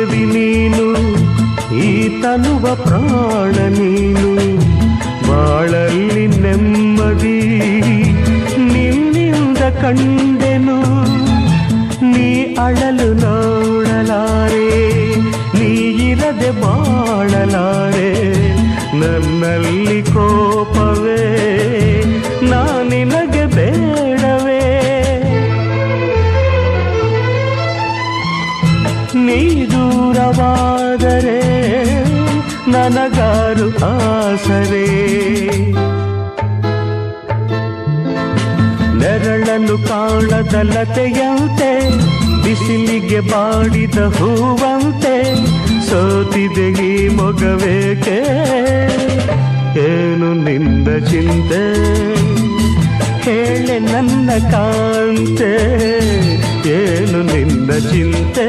ದೇವಿ ನೀನು, ಈ ತನುವ ಪ್ರಾಣ ನೀನು, ಬಾಳಲ್ಲಿ ನೆಮ್ಮದಿ ನಿನ್ನಿಂದ ಕಂಡೆನು. ನೀ ಅಳಲು ನೋಡಲಾರೆ, ನೀ ಇರದೆ ಬಾಳಲಾರೆ, ನನ್ನಲ್ಲಿ ಕೋಪವೇ ನಿನಗೆ ಬೇಡವೇ. ನೀ ದೂರವಾದರೆ ನನಗಾರು ಆಸರೆ, ನೆರಳನ್ನು ಕಾಣದ ಲತೆಯಂತೆ, ಬಿಸಿಲಿಗೆ ಬಾಡಿದ ಹೂವಂತೆ, ಸೋತಿದೆ ಈ ಮೊಗವೇಕೆ, ಏನು ನಿಂದ ಚಿಂತೆ, ಹೇಳೆ ನನ್ನ ಕಾಂತೆ, ಏನು ನಿಂದ ಚಿಂತೆ.